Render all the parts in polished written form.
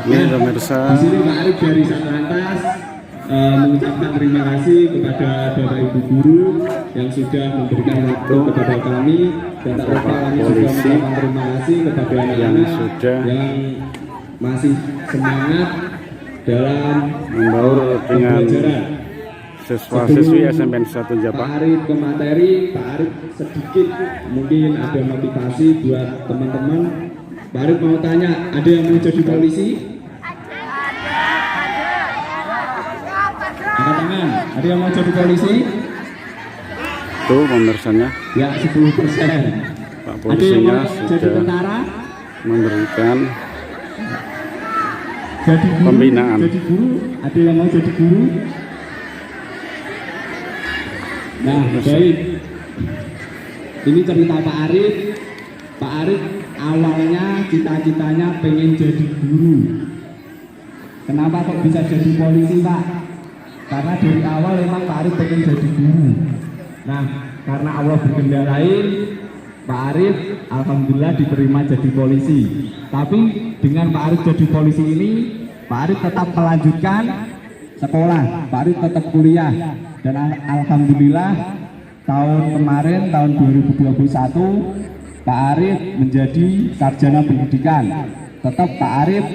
Ini pemirsa. Di sini Pak Arif dari Satlantas mengucapkan terima kasih kepada Bapak Ibu guru yang sudah memberikan waktu kepada kami, dan tak lupa kami juga mengucapkan terima kasih kepada anak-anak yang masih semangat dalam membaur dengan siswa-siswi SMP 1 Pak Japa. Arif ke materi, Pak Arif sedikit mungkin ada motivasi buat teman-teman. Pak Arif mau tanya, ada yang mau jadi polisi? Angkat tangan, ada yang mau jadi polisi? Tuh pemirsanya. Ya, 10%. Pak Ada yang mau polisinya jadi sudah tentara? memberikan Jadi guru, pembinaan. Jadi guru, ada yang mau jadi guru? Nah, baik. Ini cerita Pak Arif. Pak Arif awalnya cita-citanya pengen jadi guru. Kenapa kok bisa jadi polisi, Pak? Karena dari awal memang Pak Arif pengen jadi guru. Nah, karena Allah berkendalain, Pak Arif alhamdulillah diterima jadi polisi. Tapi dengan Pak Arif jadi polisi ini, Pak Arif tetap melanjutkan sekolah, Pak Arif tetap kuliah. Dan alhamdulillah tahun kemarin, tahun 2021, Pak Arif menjadi sarjana pendidikan. Tetap Pak Arif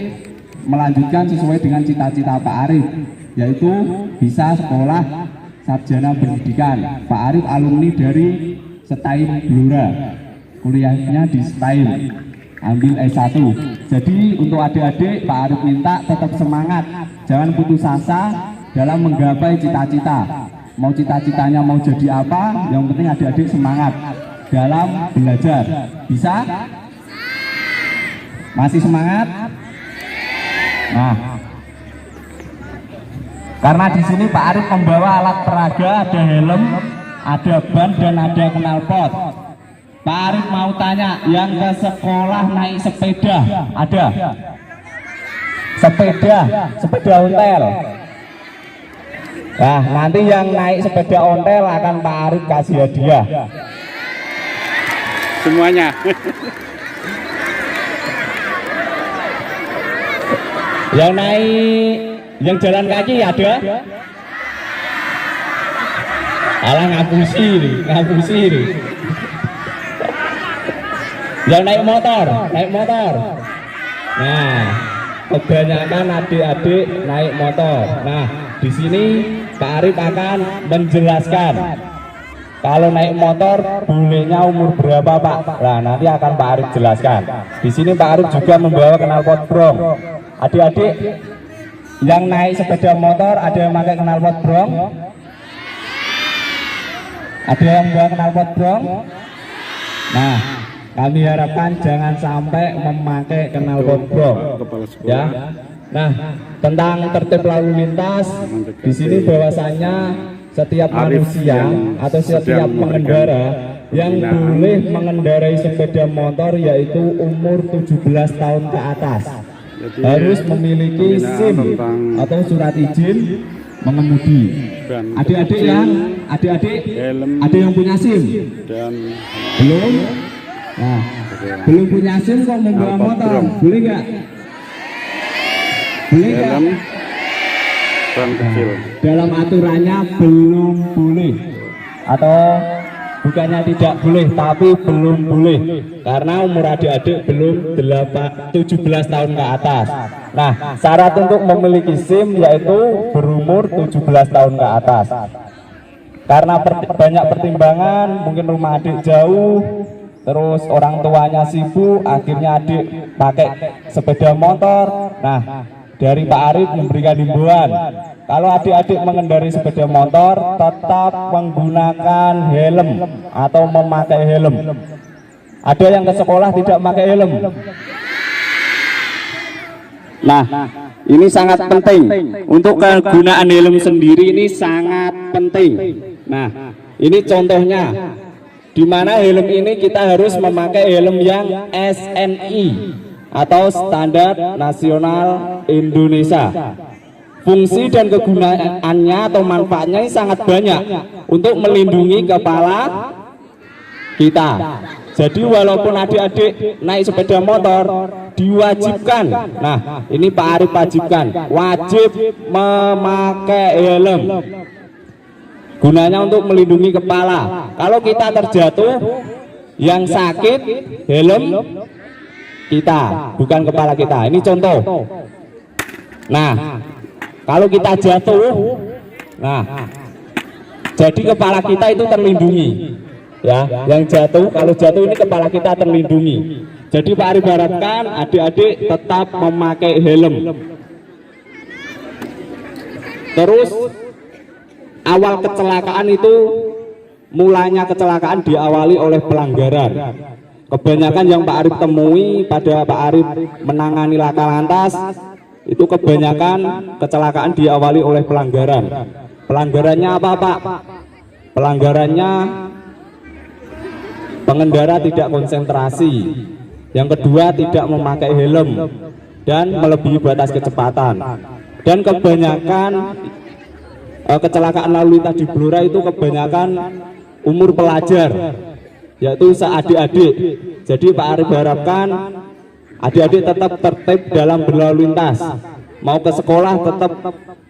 melanjutkan sesuai dengan cita-cita Pak Arif, yaitu bisa sekolah sarjana pendidikan. Pak Arif alumni dari STAIN Blora, kuliahnya di STAIN, ambil S1. Jadi untuk adik-adik, Pak Arif minta tetap semangat, jangan putus asa dalam menggapai cita-cita. Mau cita-citanya mau jadi apa, yang penting adik-adik semangat dalam belajar. Bisa? Masih semangat? Nah, karena di sini Pak Arif membawa alat peraga, ada helm, ada ban, dan ada knalpot. Pak Arif mau tanya, yang ke sekolah naik sepeda ada? Sepeda ontel. Nah, nanti yang naik sepeda ontel akan Pak Arif kasih hadiah. Semuanya. Yang naik, yang jalan kaki ada? Alah, ngapusi nih. Yang naik motor. Nah, kebanyakan adik-adik naik motor. Nah, di sini Pak Arif akan menjelaskan kalau naik motor bolehnya umur berapa, Pak? Nah, nanti akan Pak Arif jelaskan. Di sini Pak Arif juga membawa knalpot brong. Adik-adik yang naik sepeda motor ada yang pakai knalpot brong? Ada yang bawa knalpot brong? Nah, kami harapkan jangan sampai memakai knalpot brong, ya. Nah, tentang tertib lalu lintas, di sini bahwasannya setiap manusia atau setiap pengendara yang boleh mengendarai sepeda motor yaitu umur 17 tahun ke atas. Jadi, harus memiliki SIM atau surat izin mengemudi. Adik-adik ada yang punya SIM? Belum? Nah, belum punya SIM kok membawa motor, boleh nggak? Boleh nggak? Dalam aturannya belum boleh, atau bukannya tidak boleh, tapi belum boleh karena umur adik-adik belum 17 tahun ke atas. Nah, syarat untuk memiliki SIM yaitu berumur 17 tahun ke atas. Karena banyak pertimbangan, mungkin rumah adik jauh, terus orang tuanya sibuk, akhirnya adik pakai sepeda motor. Nah, dari Pak Arif memberikan himbauan, kalau adik-adik mengendarai sepeda motor tetap menggunakan helm atau memakai helm. Ada yang ke sekolah tidak memakai helm? Nah, ini sangat penting. Untuk kegunaan helm sendiri ini sangat penting. Nah, ini contohnya, di mana helm ini kita harus memakai helm yang SNI atau Standar Nasional Indonesia. Fungsi dan kegunaannya atau manfaatnya ini sangat banyak untuk melindungi kepala kita. Jadi walaupun adik-adik naik sepeda motor, diwajibkan. Nah, ini Pak Arif wajibkan, wajib memakai helm. Gunanya untuk melindungi kepala. Kalau kita terjatuh, yang sakit helm kita, bukan kepala kita. Ini contoh. Nah, kalau kita jatuh, nah, jadi kepala kita itu terlindungi. Ya, yang jatuh, kalau jatuh ini kepala kita terlindungi. Jadi Pak Arif harapkan adik-adik tetap memakai helm. Terus awal kecelakaan itu, mulanya kecelakaan diawali oleh pelanggaran. Kebanyakan yang Pak Arif temui pada Pak Arif menangani laka lantas, itu kebanyakan kecelakaan diawali oleh pelanggaran. Pelanggarannya apa, Pak? Pelanggarannya pengendara tidak konsentrasi. Yang kedua, tidak memakai helm dan melebihi batas kecepatan. Dan kebanyakan kecelakaan lalu lintas di Blora itu kebanyakan umur pelajar, yaitu adik-adik. Jadi Pak Arif harapkan adik-adik tetap tertib dalam berlalu lintas. Mau ke sekolah tetap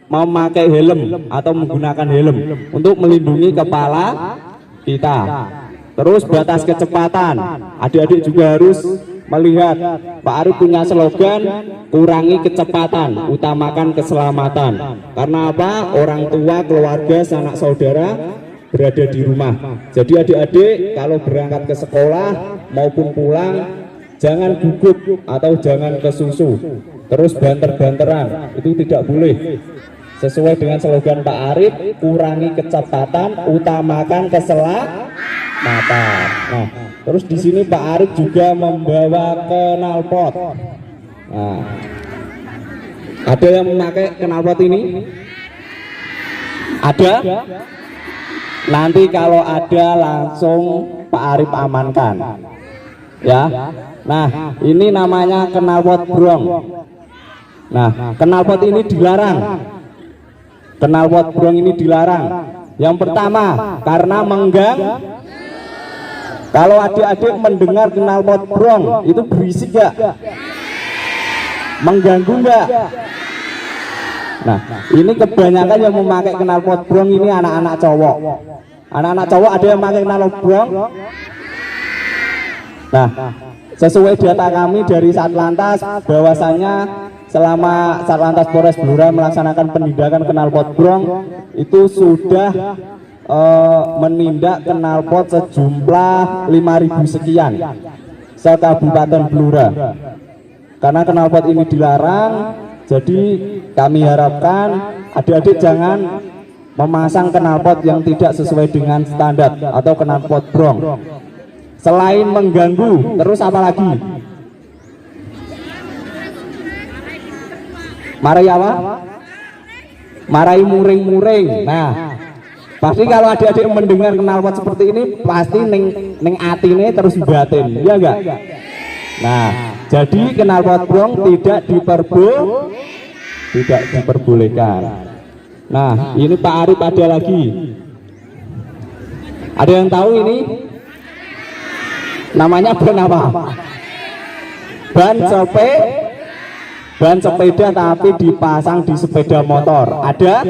memakai helm atau menggunakan helm untuk melindungi kepala kita. Terus batas kecepatan, adik-adik juga harus melihat. Pak Arif punya slogan, kurangi kecepatan, utamakan keselamatan. Karena apa? Orang tua, keluarga, sanak saudara berada di rumah. Jadi adik-adik kalau berangkat ke sekolah maupun pulang, jangan gugup atau jangan kesusu, terus banter-banteran, itu tidak boleh. Sesuai dengan slogan Pak Arif, kurangi kecepatan, utamakan keselamatan. Nah, terus di sini Pak Arif juga membawa knalpot. Nah, ada yang memakai knalpot ini? Ada? Nanti kalau ada langsung Pak Arif amankan. Ya. Nah, ini namanya knalpot brong. Nah, knalpot ini dilarang. Knalpot brong ini dilarang. Yang pertama, karena mengganggu. Kalau adik-adik mendengar knalpot brong, itu berisik gak? Mengganggu gak? Nah, ini kebanyakan yang memakai knalpot brong ini anak-anak cowok. Anak-anak cowok ada yang memakai knalpot brong. Nah, sesuai data kami dari Satlantas, bahwasannya selama Satlantas Polres Blora melaksanakan penindakan knalpot brong, itu sudah menindak knalpot sejumlah 5.000 sekian se-Kabupaten Blora. Karena knalpot ini dilarang, jadi kami harapkan adik-adik jangan memasang knalpot yang tidak sesuai dengan standar atau knalpot brong. Selain mengganggu, terus apa lagi? Marai apa? Marai muring-muring. Nah, pasti kalau adik-adik mendengar knalpot seperti ini, pasti neng atine terus batin, ya enggak? Nah, jadi knalpot brong tidak diperbolehkan. Nah, ini Pak Arif ada lagi. Ada yang tahu ini? Namanya ban apa? Ban sepeda tapi dipasang di sepeda motor. Ada?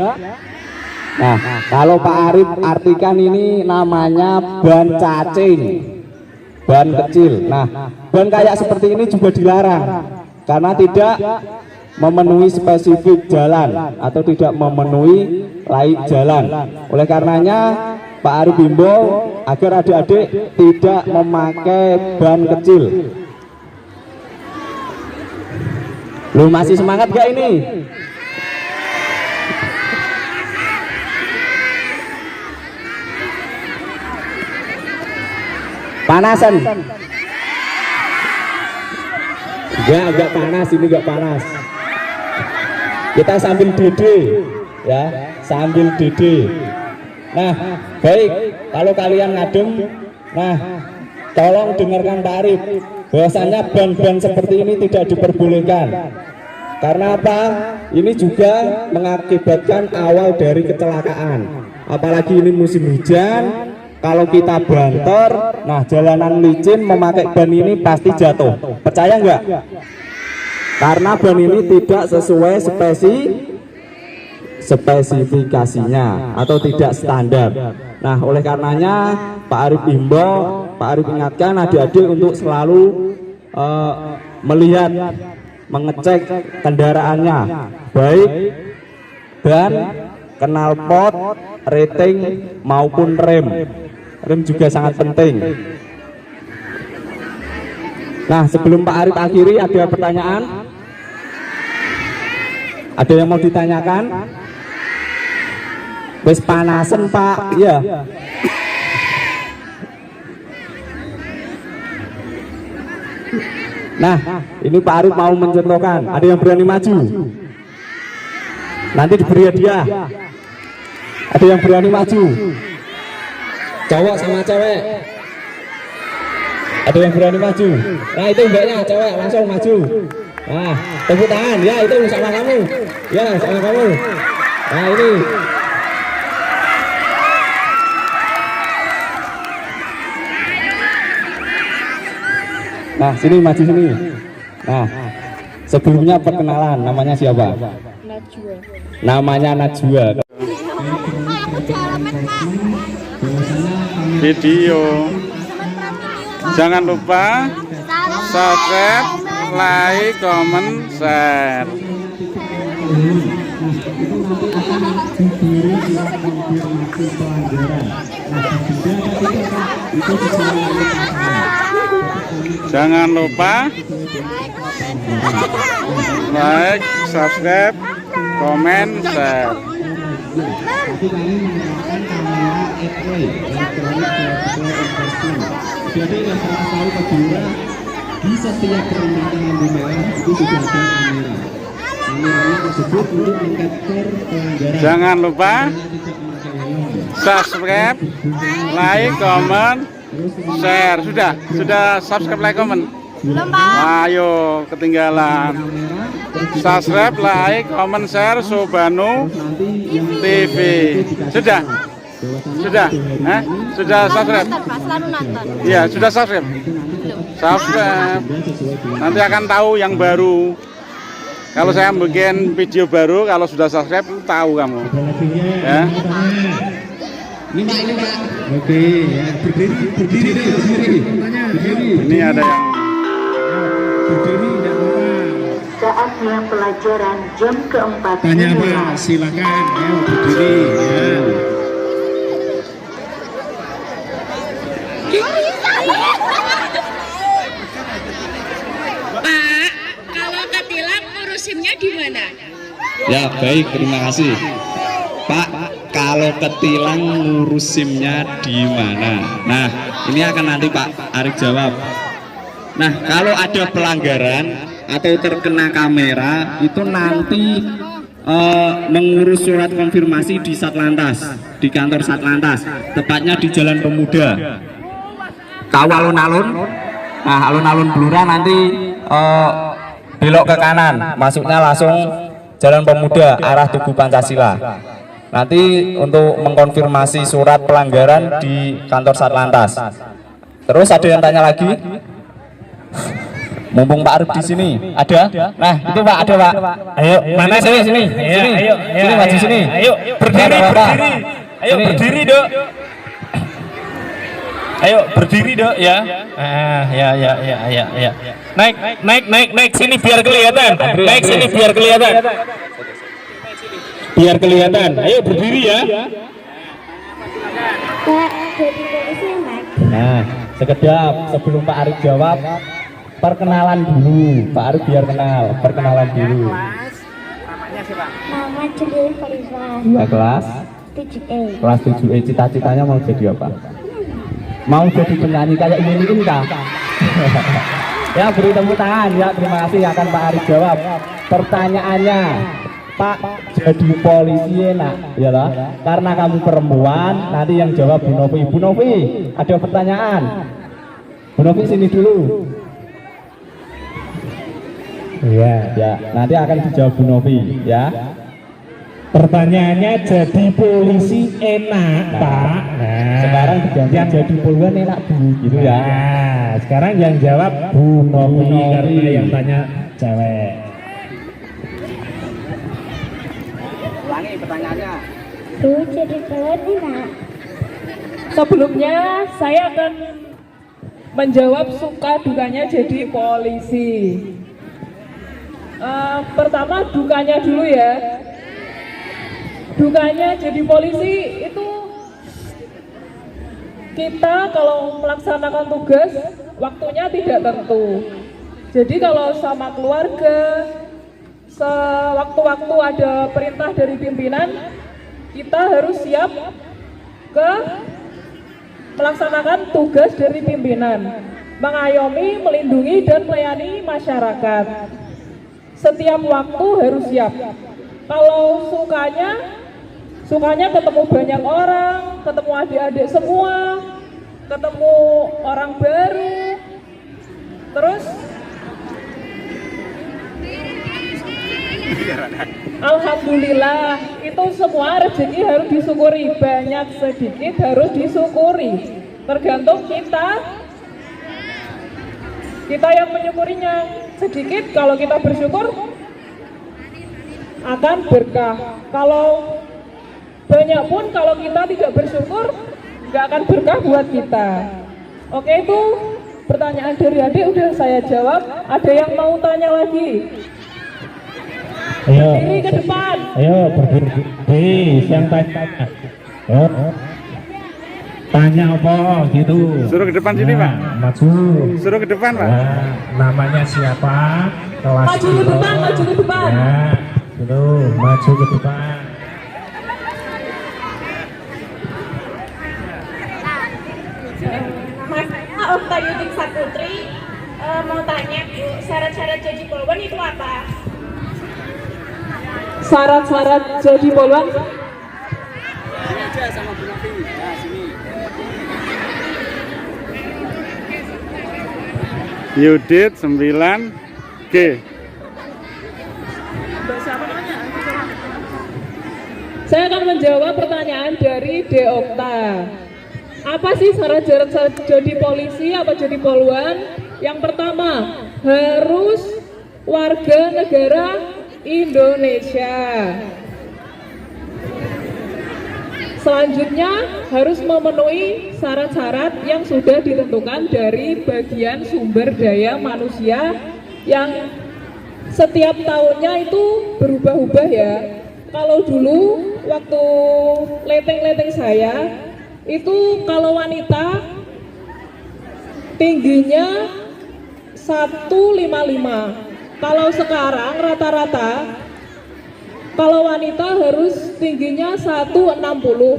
Nah, kalau Pak Arif artikan ini namanya ban cacing, ban kecil. Nah, ban kayak seperti ini juga dilarang karena tidak memenuhi spesifik jalan atau tidak memenuhi laik jalan. Oleh karenanya Pak Arif himbau agar adik-adik tidak memakai ban kecil. Lu masih semangat gak ini? Panasan? Enggak panas, ini enggak panas. Kita sambil dede, ya, sambil dede. Nah, baik, kalau kalian ngadem, nah, tolong dengarkan Pak Arif, bahwasanya ban-ban seperti ini tidak diperbolehkan. Karena apa? Ini juga mengakibatkan awal dari kecelakaan. Apalagi ini musim hujan. Kalau kita banter, nah jalanan licin, memakai ban ini pasti jatuh. Percaya nggak? karena ban ini tidak sesuai spesifikasinya atau tidak standar. Nah, oleh karenanya Pak Arif himbau, Pak Arif ingatkan adik-adik untuk selalu melihat, mengecek kendaraannya, baik ban, knalpot, rating maupun rem. Rem juga sangat penting. Nah, sebelum Pak Arif akhiri, ada pertanyaan? Ada yang mau ditanyakan? Wes panasen Pak, iya. Nah, ini Pak Arif mau mencontohkan. Ada yang berani maju? Nanti diberi hadiah. Ada yang berani maju? Cowok sama cewek. Ada yang berani maju? Nah, itu mbaknya cewek, langsung maju. Nah, tepuk tangan. Ya, itu sama kamu. Ya, sama kamu. Nah, ini. Nah, sini maju sini. Nah, sebelumnya perkenalan, namanya siapa? Najwa. Namanya Najwa. Video. Jangan lupa subscribe, like, comment, share. Jangan lupa like, subscribe, comment, share. Nanti kami menggunakan kamera X-ray, elektronik vertical investment. Jadi yang salah tahu kedua, di setiap perempatan lampu merah itu sudah ada kamera. Kameranya tersebut untuk mengcapture pelanggaran. Jangan lupa subscribe, like, comment, share. Sudah subscribe, like, comment. Ayo, ketinggalan. Subscribe, like, comment, share Sobanu TV. Sudah subscribe. Iya, sudah subscribe. Subscribe. Nanti akan tahu yang baru. Kalau saya bikin video baru, kalau sudah subscribe tahu kamu. Ya. Ini Pak. Oke, ya. Berdiri. Ini ada yang Berdiri tidak apa-apa. Saatnya pelajaran jam keempat. Tanya Pak, silakan. Ayo berdiri ya. Pak, kalau ketilang ngurus SIM-nya di mana? Ya baik, terima kasih. Pak, kalau ketilang ngurus SIM-nya di mana? Nah, ini akan nanti Pak Arif jawab. Nah, kalau ada pelanggaran atau terkena kamera, itu nanti mengurus surat konfirmasi di Satlantas, di kantor Satlantas, tepatnya di Jalan Pemuda. Tahu alun-alun? Nah, alun-alun Blora nanti belok ke kanan, masuknya langsung Jalan Pemuda arah Tugu Pancasila. Nanti untuk mengkonfirmasi surat pelanggaran di kantor Satlantas. Terus ada yang tanya lagi? Mumpung Pak Arif di sini, ada? Nah, itu Pak, ada Pak. Ayo, mana sini? Sini maju sini. Ayo, berdiri. Ayo, berdiri, Dok. Ayo, berdiri, Dok, ya. Ya. Naik sini biar kelihatan. Naik sini biar kelihatan. Biar kelihatan. Ayo berdiri ya. Nah, sekedap sebelum Pak Arif jawab, perkenalan dulu. Pak Arif biar kenal, perkenalan dulu. Nama Julia Farifah. Ya, kelas 7E. kelas 7E, cita-citanya mau jadi apa? Mau jadi penyanyi kayak ini kah? Ya, beri tepuk tangan ya. Terima kasih, akan Pak Arif jawab. Pertanyaannya, Pak, jadi polisi enak ya lah, karena kamu perempuan. Nanti yang jawab Bu Novi. Bu Novi, ada pertanyaan. Bu Novi sini dulu. Iya, ya. Nanti akan dijawab Bu Novi ya. Pertanyaannya, jadi polisi enak, Pak. Nah, Sekarang diganti jadi polwan enak Bu, gitu ya. Nah, sekarang yang jawab Bu Novi karena yang tanya cewek. Ulangi pertanyaannya. Bu, jadi polwan enak. Sebelumnya saya akan menjawab suka dukanya jadi polisi. Pertama dukanya dulu ya. Dukanya jadi polisi itu kita kalau melaksanakan tugas waktunya tidak tentu. Jadi kalau sama keluarga sewaktu-waktu ada perintah dari pimpinan, kita harus siap ke melaksanakan tugas dari pimpinan, mengayomi, melindungi, dan melayani masyarakat. Setiap waktu harus siap. Kalau sukanya ketemu banyak orang, ketemu adik-adik semua, ketemu orang baru, terus alhamdulillah itu semua rezeki harus disyukuri, banyak sedikit harus disyukuri, tergantung kita yang menyukurinya. Sedikit kalau kita bersyukur akan berkah, kalau banyak pun kalau kita tidak bersyukur nggak akan berkah buat kita. Oke, itu pertanyaan dari adik udah saya jawab. Ada yang mau tanya lagi? Ayo, Ini ke depan. ayo berdiri, yang tanya. Ayo. Tanya apa gitu. Suruh ke depan sini, Pak. Maju. Suruh ke depan, Pak. Nah, namanya siapa? Kelas Maju ke berapa? depan, maju ke depan. Ya, gitu, maju ke depan. Mas Okta Yudik Saputri mau tanya Bu, syarat-syarat jadi polwan itu apa? Syarat-syarat jadi polwan Yudit 9G. saya akan menjawab pertanyaan dari De Okta. Apa sih syarat-syarat jadi polisi apa jadi polwan? Yang pertama, harus warga negara Indonesia. Selanjutnya harus memenuhi syarat-syarat yang sudah ditentukan dari bagian sumber daya manusia yang setiap tahunnya itu berubah-ubah ya. Kalau dulu waktu leteng-leteng saya itu kalau wanita tingginya 155. Kalau sekarang rata-rata kalau wanita harus tingginya 160.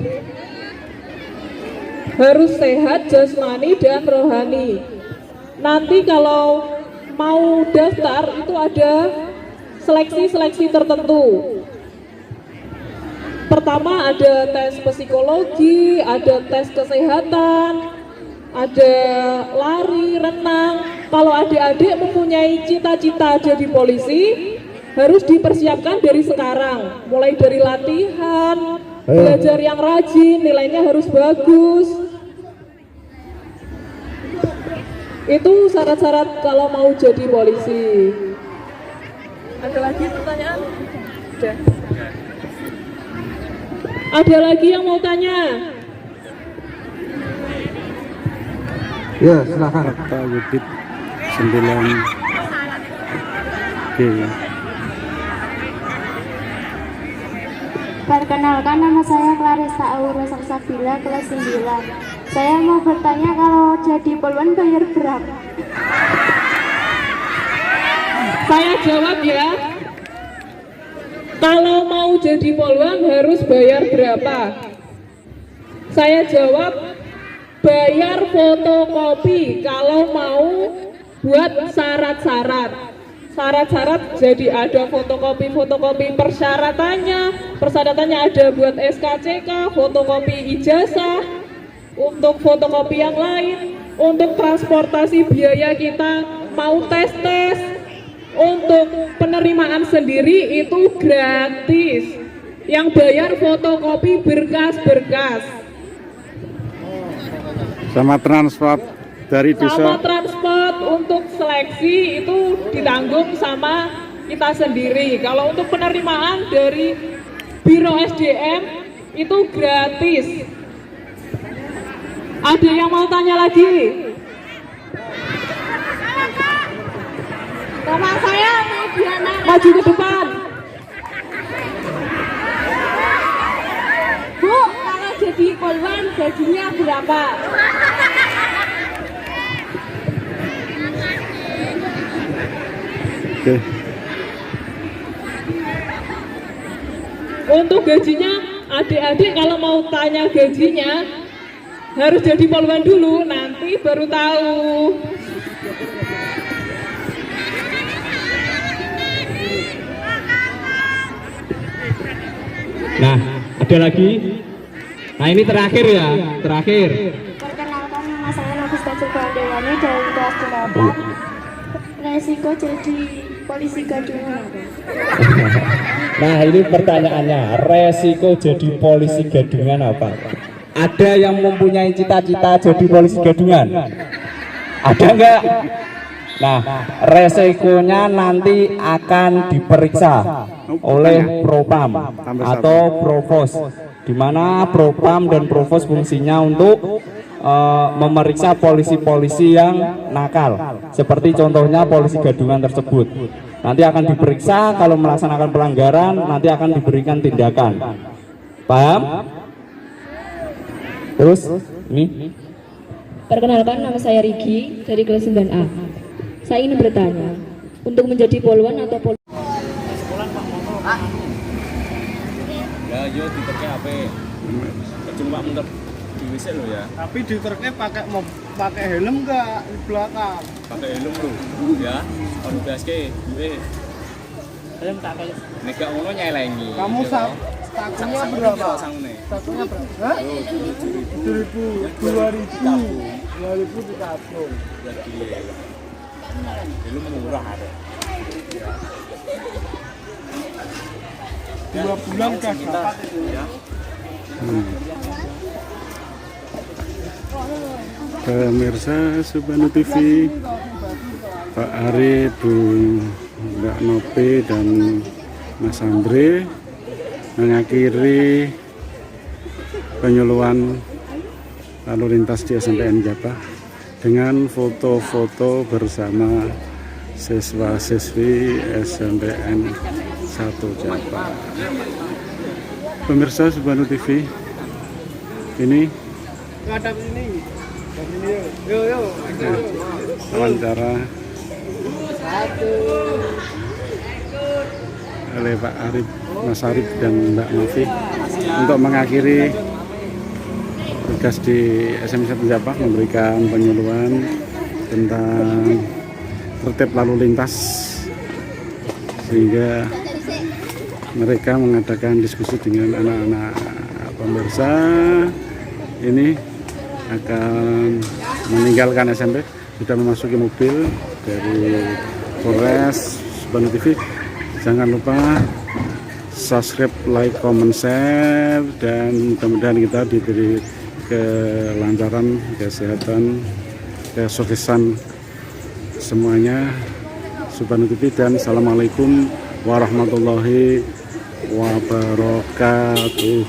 Harus sehat jasmani dan rohani. Nanti kalau mau daftar itu ada seleksi-seleksi tertentu. Pertama ada tes psikologi, ada tes kesehatan, ada lari, renang. Kalau adik-adik mempunyai cita-cita jadi polisi, harus dipersiapkan dari sekarang. Mulai dari latihan, belajar yang rajin, nilainya harus bagus. Itu syarat-syarat kalau mau jadi polisi. Ada lagi pertanyaan? Udah. Ada lagi yang mau tanya? Ya, silakan. Okta Yudit 9G ya. Perkenalkan, nama saya Clarissa Aura Saksabila, kelas 9. Saya mau bertanya, kalau jadi polwan bayar berapa? Saya jawab ya. Kalau mau jadi polwan harus bayar berapa? Saya jawab bayar fotokopi kalau mau buat syarat-syarat. Syarat-syarat jadi ada fotokopi persyaratannya ada buat SKCK, fotokopi ijazah, untuk fotokopi yang lain, untuk transportasi biaya kita mau tes-tes. Untuk penerimaan sendiri itu gratis. Yang bayar fotokopi berkas-berkas. Sama transport dari desa. Sama transport untuk seleksi itu ditanggung sama kita sendiri. Kalau untuk penerimaan dari Biro SDM itu gratis. Ada yang mau tanya lagi? Nama saya Mediana. Maju ke depan. Bu, kalau jadi polwan gajinya berapa? Oke. Untuk gajinya, adik-adik kalau mau tanya gajinya harus jadi polwan dulu, nanti baru tahu. Nah, ada lagi. Nah, ini terakhir ya, terakhir. Perkenalkan, nama saya Nafisa Cukandewani dari kelas 8. Resiko jadi polisi gadungan. Nah, ini pertanyaannya, resiko jadi polisi gadungan apa? Ada yang mempunyai cita-cita jadi polisi gadungan? Ada enggak? Nah, resikonya nanti akan diperiksa oleh Propam atau Provos, di mana Propam dan Provos fungsinya untuk memeriksa polisi-polisi yang nakal, seperti contohnya polisi gadungan tersebut. Nanti akan diperiksa, kalau melaksanakan pelanggaran nanti akan diberikan tindakan. Paham? Terus ini Perkenalkan, nama saya Rigi dari kelas 9A. Saya ingin bertanya, untuk menjadi polwan atau Ya yo diterke HP. Cuma muter di WC lo ya. Tapi diterke pakai helm enggak di belakang? Pakai helm lo. Ya. Kalau gaske duwe. Helm tak kayak. Nek gak ngono nyelengi. Kamu stakunya berapa? Sangune. Stakunya berapa? Hah? 2000 ditabung. Helm murah ada. 2 bulan udah dapat itu ya. Pemirsa Subhanu TV, Pak Arif, Bu Mbak Nopi dan Mas Andre mengakhiri penyuluhan lalu lintas di SMPN Jabah dengan foto-foto bersama siswa-siswi SMPN 1 Jabah. Pemirsa Subhanu TV, ini Ngadap ini. Yo. wawancara oleh Pak Arif, Mas Arif dan Mbak Novi untuk mengakhiri tugas di SMK Jabah, memberikan penyuluhan tentang tertib lalu lintas sehingga mereka mengadakan diskusi dengan anak-anak pemirsa ini akan meninggalkan SMP, sudah memasuki mobil dari Polres Subhanu TV. Jangan lupa subscribe, like, comment, share, dan mudah-mudahan kita diberi kelancaran, kesehatan, kesuksesan semuanya. Subhanu TV dan assalamualaikum warahmatullahi wabarakatuh.